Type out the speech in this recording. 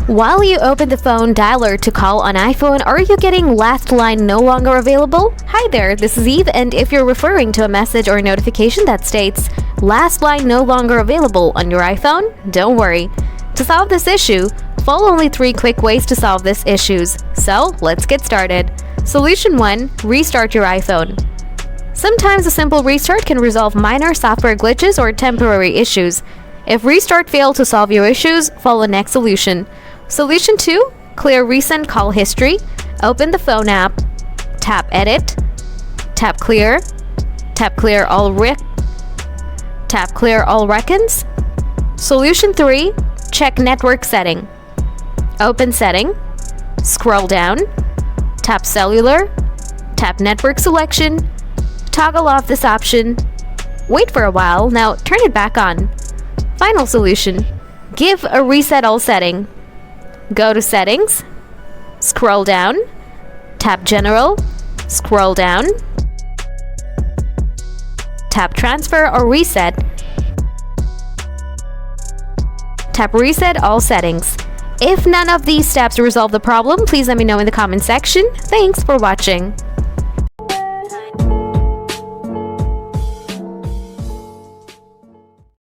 While you open the phone dialer to call on iPhone, are you getting last line no longer available? Hi there, this is Eve, and if you're referring to a message or notification that states last line no longer available on your iPhone, don't worry. To solve this issue, follow only 3 quick ways to solve these issues. So, let's get started. Solution 1. Restart your iPhone. Sometimes a simple restart can resolve minor software glitches or temporary issues. If restart failed to solve your issues, follow next solution. Solution 2. Clear recent call history. Open the phone app. Tap Edit. Tap Clear. Tap Clear all records. Solution 3. Check network setting. Open setting. Scroll down. Tap Cellular. Tap Network selection. Toggle off this option. Wait for a while, now turn it back on. Final solution. Give a reset all setting. Go to Settings. Scroll down. Tap General. Scroll down. Tap Transfer or Reset. Tap Reset all settings. If none of these steps resolve the problem, please let me know in the comment section. Thanks for watching.